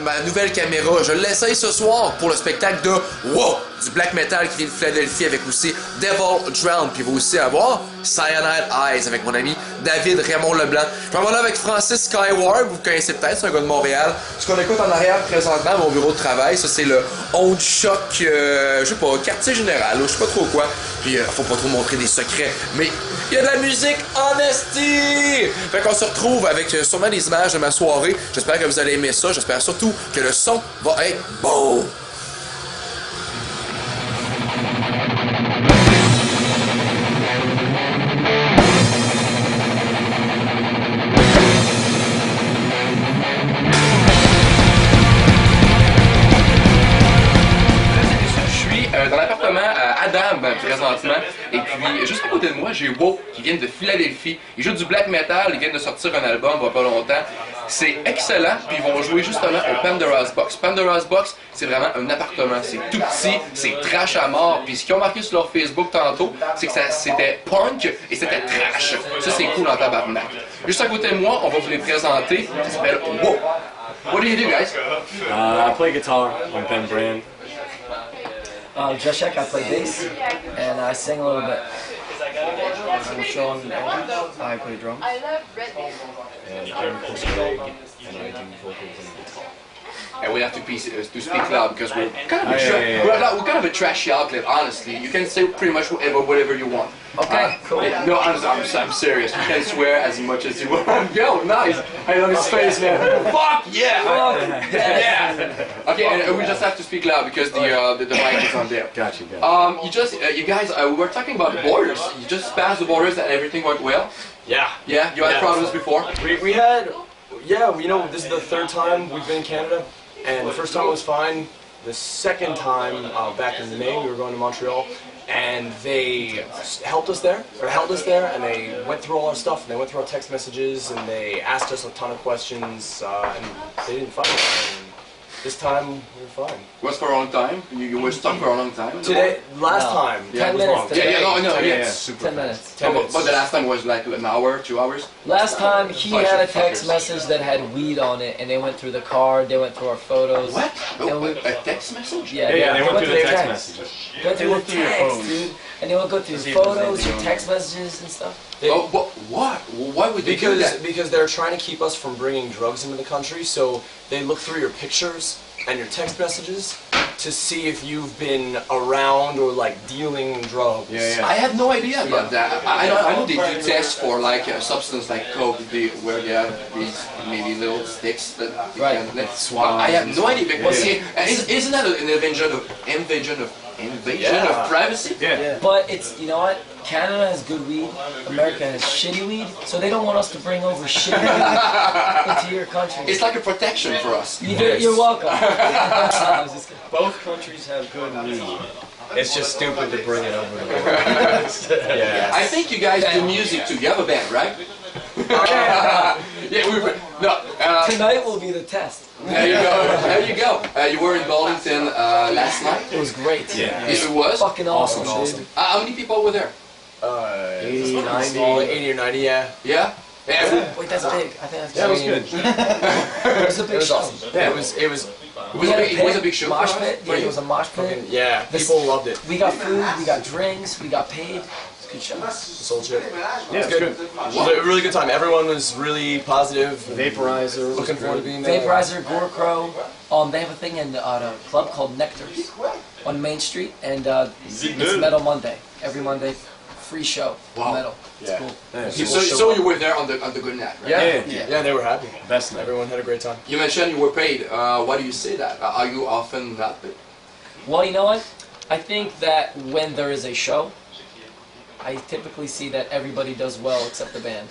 ma nouvelle caméra. Je l'essaye ce soir pour le spectacle de Wow! Du black metal qui vient de Philadelphie avec aussi Devil Drown. Puis il va aussi avoir Cyanide Eyes avec mon ami David Raymond Leblanc. Je vais là avec Francis Skyward, vous connaissez peut-être, c'est un gars de Montréal. Ce qu'on écoute en arrière présentement à mon bureau de travail, ça c'est le Ondes Chocs, je sais pas, quartier général, je sais pas trop quoi. Puis faut pas trop montrer des secrets, mais il y a de la musique en esti! Fait qu'on se retrouve avec sûrement des images de ma soirée. J'espère que vous allez aimer ça, j'espère surtout que le son va être beau! Dans l'appartement à Adam présentement, et puis juste à côté de moi j'ai Woe qui vient de Philadelphie. Ils jouent du black metal, ils viennent de sortir un album il n'y a pas longtemps. C'est excellent, puis ils vont jouer justement au Pandora's Box. Pandora's Box, c'est vraiment un appartement, c'est tout petit, c'est trash à mort. Puis ce qu'ils ont marqué sur leur Facebook tantôt, c'est que c'était punk et c'était trash. Ça c'est cool en tabarnak. Juste à côté de moi, on va vous les présenter. Ça s'appelle Woe. What do you do, guys? I play guitar. I'm Ben Brand. Joshek, I play bass, and I sing a little bit. I'm Sean, I play drums. And I'm Chris Craig, and I do vocals and guitar. And we have to speak loud because we're kind of we're kind of a trashy outlet, honestly. You can say pretty much whatever you want. Okay, cool. No, I'm serious. You can swear as much as you want. Yo, nice. I love his face, man. Fuck yeah. Fuck yeah. Okay, and we just have to speak loud because the mic is on there. Gotcha. You guys, we were talking about the borders. You just passed the borders and everything went well. Yeah. Yeah. You had problems before. We had, you know, this is the third time we've been in Canada, and the first time was fine. The second time, back in May, we were going to Montreal, and they held us there, and they went through all our stuff, and they went through our text messages, and they asked us a ton of questions, and they didn't find us. And this time, we were fine. Was for a long time? You were stuck for a long time? Last time, 10 minutes. super 10 minutes. 10 minutes. But the last time was like an hour, 2 hours? Last time he had a text message that had weed on it, and they went through the card, they went through our photos. What? And A text message? Yeah, they went through the text text messages. They went through the text, dude. And they would go through photos, your text messages and stuff. What? Why would they do that? Because they're trying to keep us from bringing drugs into the country, so they look through your pictures and your text messages to see if you've been around or like dealing drugs. I had no idea about that. I know they do tests for like a substance like coke, where they have these maybe little sticks that you can swab. I have no idea because isn't that an invasion of privacy? Yeah. But it's, you know what? Canada has good weed, America has shitty weed, so they don't want us to bring over shitty weed into your country. It's like a protection for us. You're welcome. Both countries have good weed. It's just stupid to bring it over to the Yeah. I think you guys do music too. You have a band, right? Tonight will be the test. There you go. There you go. You were in Burlington last night. It was great. Yeah. Yes, it was. Fucking awesome, dude. How many people were there? 80, 80 or 90, yeah. Yeah. Wait, that's big. I think that's That was good. It was a big show. Awesome. Yeah, it was. It was a big show. Mosh pit. Yeah, it was a mosh pit. Yeah, people loved it. We got food, we got drinks, we got paid. It's a good show. Sold shit. Yeah, It's good. It was a really good time. Everyone was really positive. Vaporizer. Looking forward to being there. Vaporizer, Gore Crow. They have a thing in the club called Nectars on Main Street, and it's Metal Monday. Every Monday, free show. Metal. It's cool. Yeah. So you were there on the good night, right? Yeah, they were happy. Best night. Everyone had a great time. You mentioned you were paid. Why do you say that? Are you often not paid? Well, you know what? I think that when there is a show, I typically see that everybody does well except the band.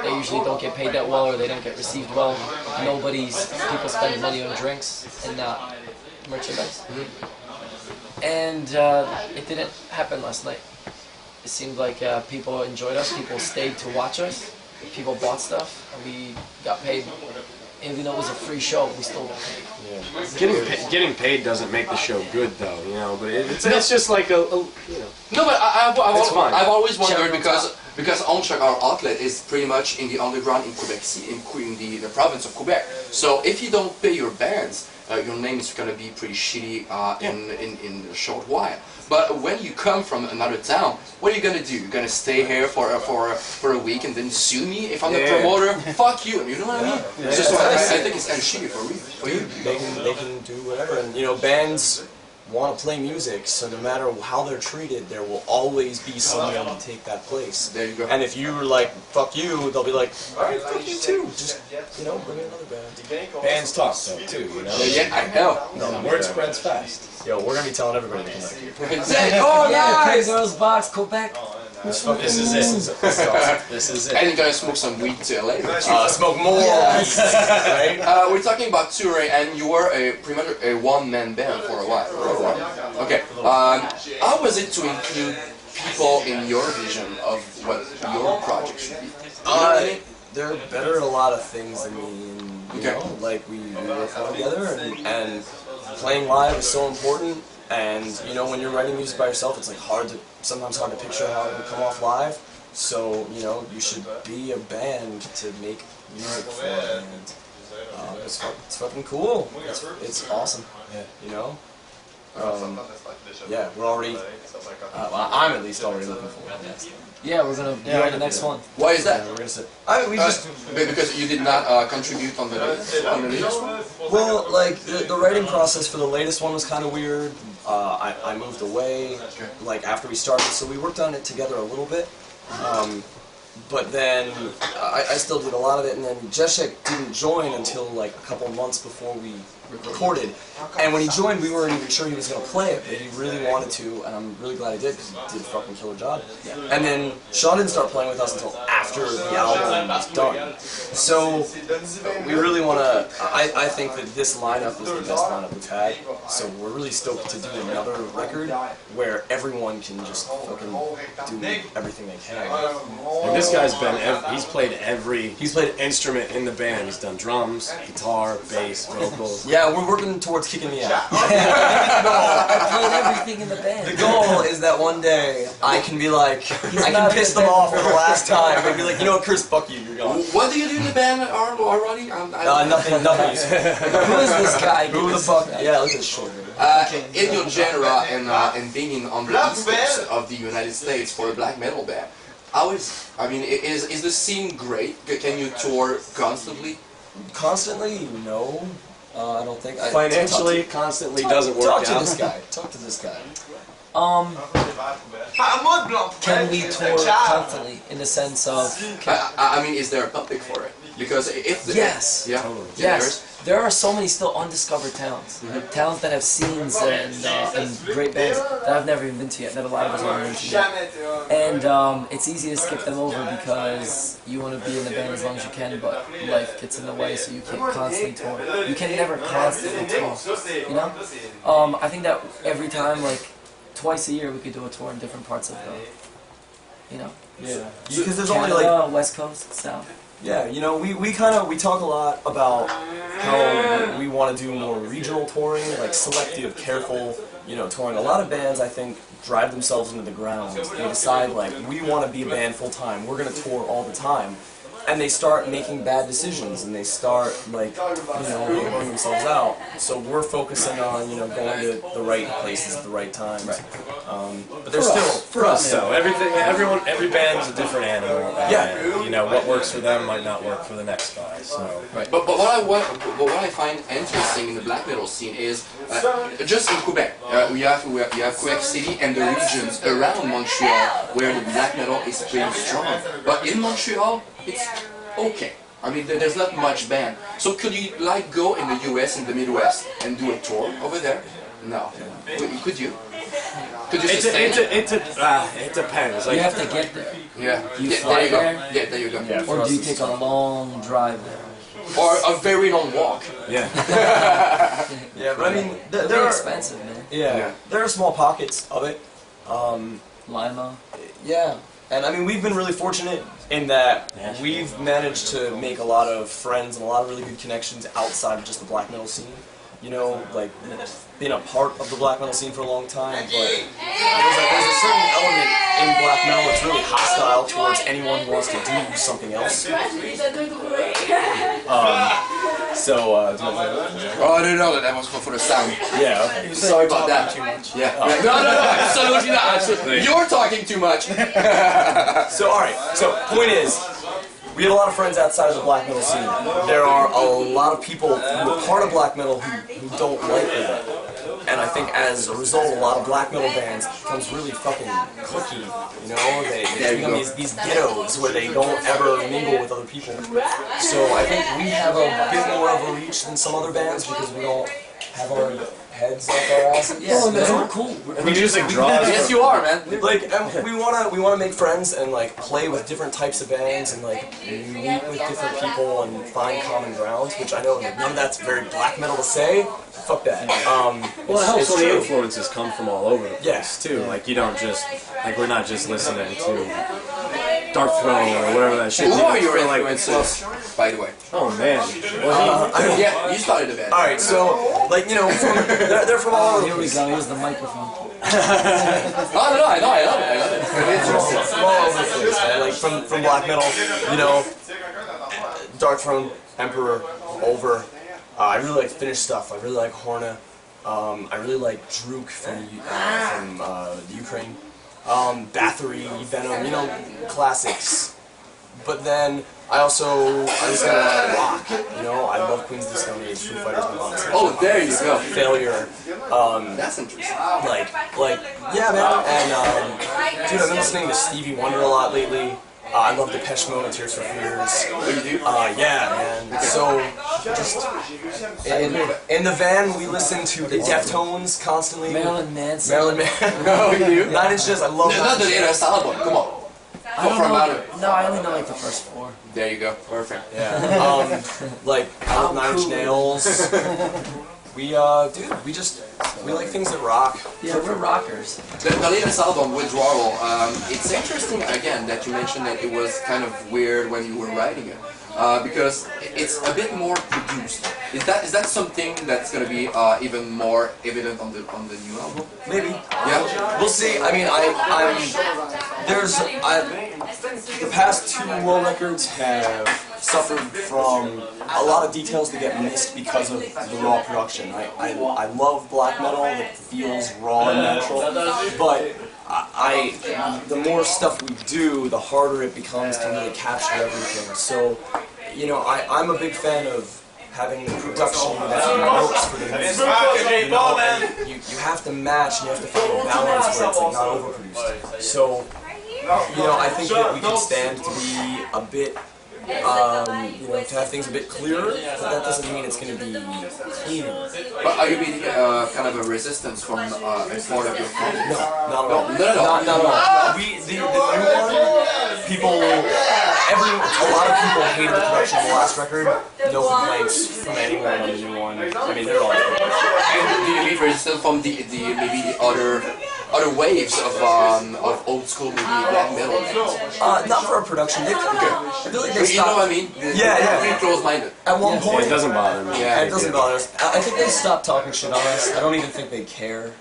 They usually don't get paid that well, or they don't get received well. People spend money on drinks and not merchandise. And it didn't happen last night. It seemed like people enjoyed us, people stayed to watch us, people bought stuff, and we got paid. Even though it was a free show, we still got paid. Yeah. Getting paid doesn't make the show good, though, you know. But it's just like a you know. No, but I've always wondered because Because Ondes Chocs, our outlet, is pretty much in the underground in Quebec, in the province of Quebec. So if you don't pay your bands, your name is going to be pretty shitty in a short while. But when you come from another town, what are you going to do? You're going to stay here for a week and then sue me if I'm the promoter? Fuck you, you know what I mean? Yeah. So I think it's kind of shitty for you. They can do whatever, and you know, bands want to play music, so no matter how they're treated, there will always be someone to take that place. There you go. And if you're like, fuck you, they'll be like, alright, fuck you too. Just, you know, bring in another band. Bands talk though too, you know. Yeah, I know. No, word spreads fast. Yo, we're gonna be telling everybody to come back here. Oh, Yeah, Pig nice! Girls Box, Quebec. This is it. This is And it. you're gonna smoke some weed too later. Smoke more weed, right? We're talking about touring, and you were pretty much a one-man band for a while. Okay. How was it to include people in your vision of what your project should be? You know what I mean? They're better at a lot of things than me, and you Okay. know, like we work well together, and playing live is so important. And you know, when you're writing music by yourself, it's like sometimes hard to picture how it would come off live. So you know, you should be a band to make music for, and it's fucking cool. It's awesome. Yeah. You know. Yeah, we're already. I'm at least already looking forward to next. Yeah, we're gonna do the next one. Why is that? Yeah, we're gonna sit. I mean, we just. Because you did not contribute on the latest one? Well, like the writing process for the latest one was kind of weird. I moved away like after we started, so we worked on it together a little bit. But then I still did a lot of it, and then Jeszek didn't join until like a couple months before we recorded. And when he joined, we weren't even sure he was going to play it, but he really wanted to, and I'm really glad he did, because he did a fucking killer job. And then Sean didn't start playing with us until after the album was done. So we really want to, I think that this lineup is the best lineup we've had, so we're really stoked to do another record where everyone can just fucking do everything they can. And this guy's he's played every instrument in the band. He's done drums, guitar, bass, vocals. Yeah, we're working towards kicking me out. I played everything in the band. The goal is that one day I can be like, I can piss them off for the last time and be like, you know what, Chris, fuck you, you're gone. What do you do in the band already? Nothing. Who is this guy? Who the fuck? Yeah, look at this short. In your genre and being on the east coast of the United States for a black metal band, is the scene great? Can you tour constantly? Constantly? No. I don't think. Financially, constantly doesn't work out. Talk to this guy. Talk to this guy. Can we tour constantly in the sense of? Is there a public for it? Because if Yes. yeah, Totally. Yes. There are so many still undiscovered talents. Talents that have scenes and great bands that I've never even been to yet, that a lot of us haven't been to yet. And it's easy to skip them over because you want to be in the band as long as you can, but life gets in the way, so you can't constantly tour. You can never constantly tour, you know? I think that every time, like, twice a year, we could do a tour in different parts of the, you know? Yeah. Because there's Canada, only like. West Coast, South. Yeah, you know, we talk a lot about how we want to do more regional touring, like selective, careful, you know, touring. A lot of bands, I think, drive themselves into the ground. They decide, like, we want to be a band full time, we're going to tour all the time. And they start making bad decisions, and they start, like, you know, burning themselves out. So we're focusing on, you know, going to the right places at the right times. Right. But there's still For us, though, every band's a different animal. And, you know, what works for them might not work for the next guy. So. Right. But what I find interesting in the black metal scene is just in Quebec, you have Quebec City and the regions around Montreal where the black metal is pretty strong. But in Montreal, it's okay. I mean, there's not much band. So could you like go in the US, in the Midwest, and do a tour over there? No. Could you? Could you sustain it? It depends. You Like, have to get there. Yeah. You Yeah, fly there you go. there? Yeah, there you go. Yeah. Or do you take a long drive there? Or a very long walk. yeah. Yeah, but I mean, They're there are expensive, man. yeah, there are small pockets of it. Lima. Yeah, and I mean, we've been really fortunate in that we've managed to make a lot of friends and a lot of really good connections outside of just the black metal scene. you know, like been a part of the black metal scene for a long time, but there's a certain element in black metal that's really hostile towards anyone who wants to do something else. Do you Oh, no, that was for the sound. yeah, okay. Sorry about that. Too much. Yeah. No, absolutely not. Absolutely. You're talking too much. So, alright, so point is, we have a lot of friends outside of the black metal scene. There are a lot of people who are part of black metal who don't like it. And I think as a result, a lot of black metal bands becomes really fucking cliquey, you know? They become these ghettos where they don't ever mingle with other people. So I think we have a bit more of a reach than some other bands because we don't have our heads up our asses. Yeah, we're cool. Music draws. Yes, you are, man. Like, we wanna make friends and like play with different types of bands and like meet with different people and find common ground, which I know none of that's very black metal to say. Fuck that. Well, it helps it's when the true. influences come from all over the place Yes. too. Like you don't just we're not just listening to Dark Throne or whatever that shit. Who are your Like, influences, by the way? oh man. Yeah, you started the band. Alright, so, like, you know, they're from all over the Here we place. go. Here's the microphone. I love it. From all over the place, man. Like, from black metal, you know, Dark Throne, Emperor, Over. I really like Finnish stuff. I really like Horna. I really like Druk from Ukraine. Bathory, Venom, you know, classics. But then I just got a lot of rock. You know, I love Queens of the Stone Age, Foo Fighters, Nirvana. Oh, there you go. Failure. That's interesting. Like, yeah, man. And dude, I've been listening to Stevie Wonder a lot lately. I love Depeche Mode and Tears for Fears. Yeah, man. So, just in the van, we listen to the Deftones constantly. Marilyn Manson. Marilyn Manson. No, you? 9 Inches. I love It's not the 9 Inches. latest album. Come on. I don't know. No, I only know like the first 4. There you go. Perfect. Yeah. Like, I love 9 Inch Nails. We like things that rock. Yeah, we're rockers. The latest album, Withdrawal, it's interesting again that you mentioned that it was kind of weird when you were writing it. Because it's a bit more produced. Is that something that's gonna be even more evident on the new album? Maybe. Yeah. We'll see. I mean, the past 2 world records have suffered from a lot of details that get missed because of the raw production. I love black metal that feels raw and natural, but the more stuff we do, the harder it becomes to really capture everything. So, you know, I'm a big fan of having the production that works for the music. You know, and you have to match and you have to find a balance where it's like not overproduced. So, you know, I think that we can stand to be a bit, you know, to have things a bit clearer, but that doesn't mean it's going to be cleaner. But are you meeting kind of a resistance from a part of your family? No, not at all. No, no, no. Not at all. The new one, a lot of people hated the production of the last record. No complaints from anyone on the new one. I mean, they're all good. And do you meet resistance from maybe the other waves of old school maybe black metal bands? Not for our production. I feel like they But you know stopped. what I mean? Yeah. Pretty close-minded. At one point, It doesn't bother me. Yeah, it doesn't bother us. I think they stopped talking shit on us. I don't even think they care.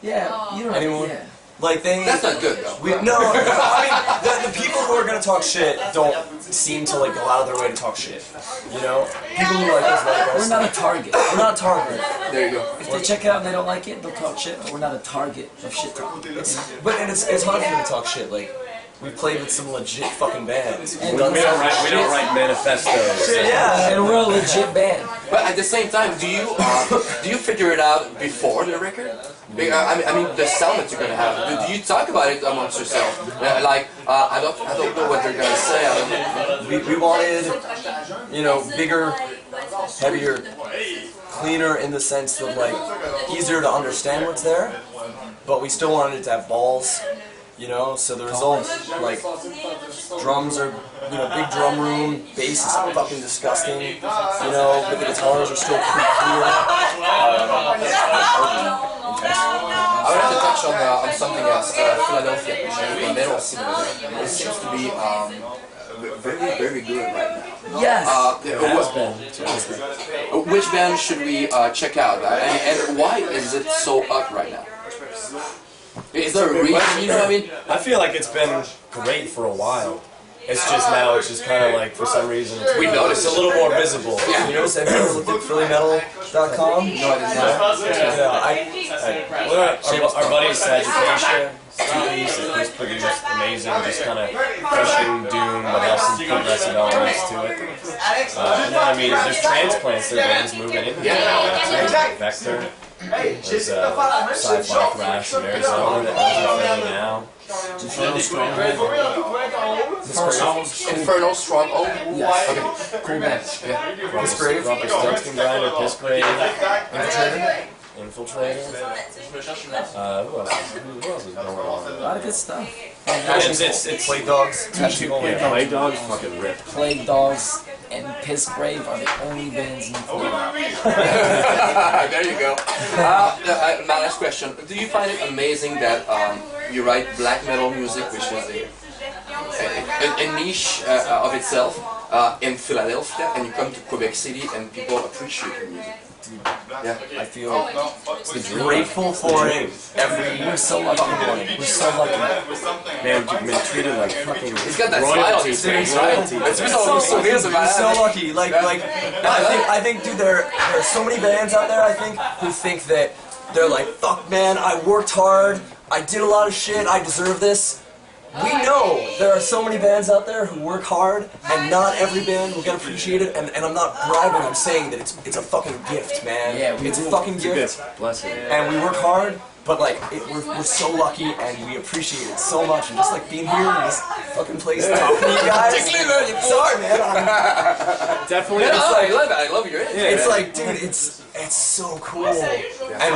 Yeah, you don't. Anyone? Yeah. Like they. That's not good though. No, I mean the people who are gonna talk shit don't seem to like go out of their way to talk shit. You know, people who like us like us. We're not a target. We're not a target. There you go. If they check it out and they don't like it, they'll talk shit. But we're not a target of shit talk. But it's hard for them to talk shit. Like we played with some legit fucking bands. And We don't write manifestos. Yeah. And we're a legit band. But at the same time, do you figure it out before the record? I mean, the sound that you're gonna have. Do you talk about it amongst yourself? Like, I don't know what they're gonna say. I don't know. We wanted, you know, bigger, heavier, cleaner in the sense of like easier to understand what's there, but we still wanted it to have balls. You know, so the result, like, drums are, you know, big drum room, bass is fucking disgusting, you know, but the guitars are still pretty clear. I would like to touch on something else. Philadelphia, the metal scene. It seems to be very, very good right now. Yes. Which band should we check out? And why is it so up right now? Is there a reason, you know what I mean? I feel like it's been great for a while. It's just now, it's just kind of like, for some reason, We noticed it's a little more visible. Yeah. You notice I've ever looked at phillymetal.com? No, I didn't know. Our buddy Sagittaria, Stevie, he's produced amazing, just kind of crushing doom, but has some progressive elements to it. And then, I mean, there's transplants, their bands moving in. Yeah. Vector. There's Sci-Fi Thrash in Arizona that does a thing now. Infernal Stronghold? Yes. Okay. Cool band. Yeah. Piss Grave, Dunstan Grinder, Piss Grave, Infiltrator. Who else is going on? A lot of good stuff. It's Plague Dogs. Plague Dogs fucking rip. Plague Dogs and Piss Grave are the only bands in Florida. There you go. My last question. Do you find it amazing that you write black metal music, which is a niche of itself, in Philadelphia, and you come to Quebec City and people appreciate your music? Yeah. I feel grateful for it We're so lucky. We're so lucky. Man, we've been treated like fucking He's got that smile on his face, right? It's so lucky. Like, I think, dude, there are so many bands out there, I think, who think that they're like, fuck, man, I worked hard, I did a lot of shit, I deserve this. We know there are so many bands out there who work hard, and not every band will get appreciated, and I'm not bragging, I'm saying that it's a fucking gift, man. Yeah, it's a fucking gift. Bless it. And we work hard, but like, we're so lucky, and we appreciate it so much, and just like being here in this fucking place talking to you guys. Sorry, man. Definitely. I love your It's like, dude, it's so cool. And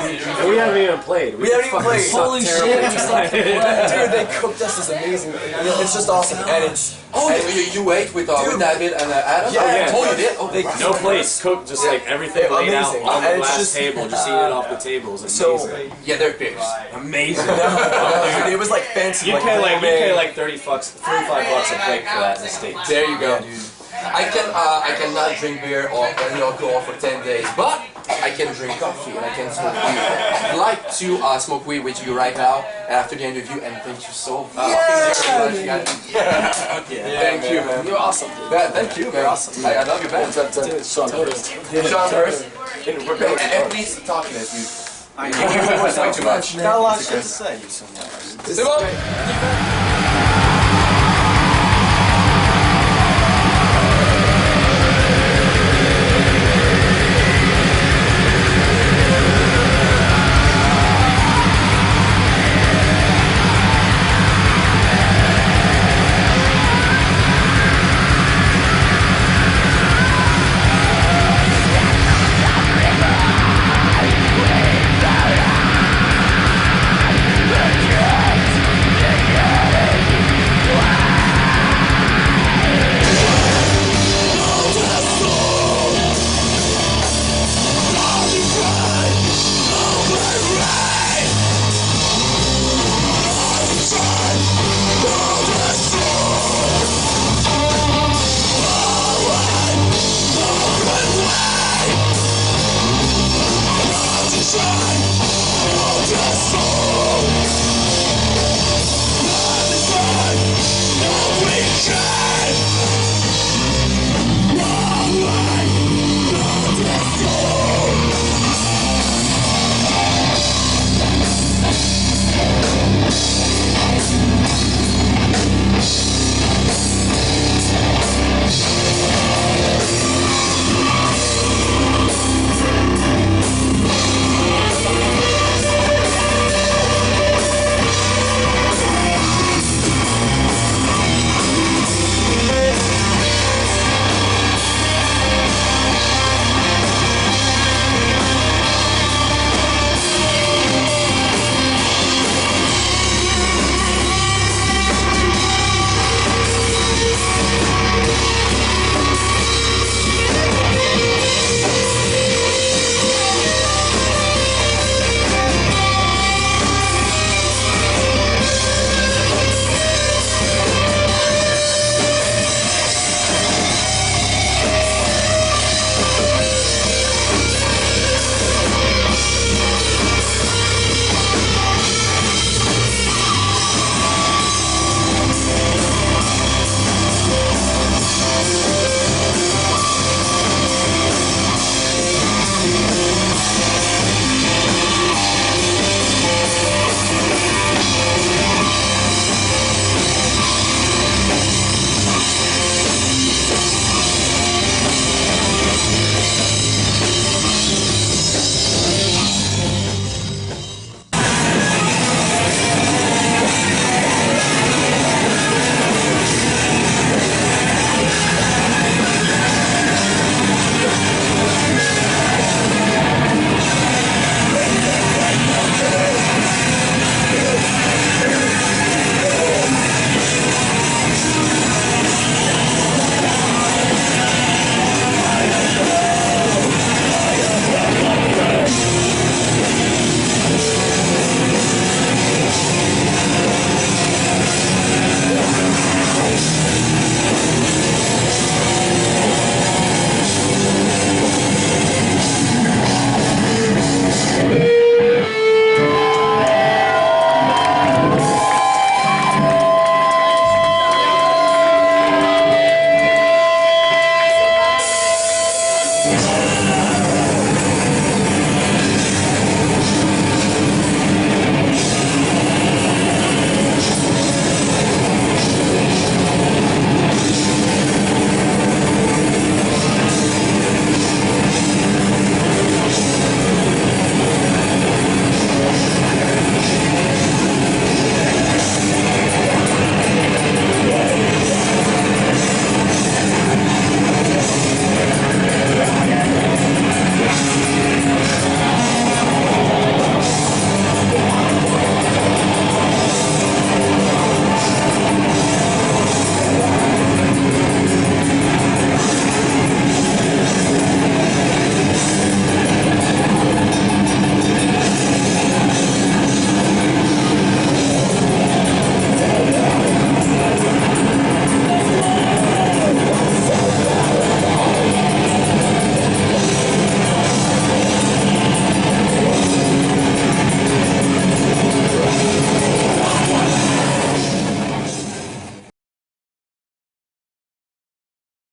we haven't even played. We haven't even played. Holy shit, we suck. Dude, they cooked us this amazing. It's just awesome, and it's. Oh, you ate with David and Adam? Yeah. Oh, you did? Oh, They- wow. No place, cooked, just like everything laid out Amazing. on the And it's glass just- table, just eating it off the table. It's So, amazing. Yeah, they're pigs. Amazing. dude, it was like fancy. You pay like $35 a plate for that in the States. There you go. I cannot drink beer or any alcohol for 10 days, but I can drink coffee and I can smoke weed. I'd like to smoke weed with you right now after the interview, and thank you so much. Thank you, man. You're awesome, dude. Yeah, thank you, man. You're awesome. I love your band. Sean Hurst. Sean Hurst. And please talk to us. You talk too much. Not a lot of shit to say. C'est bon?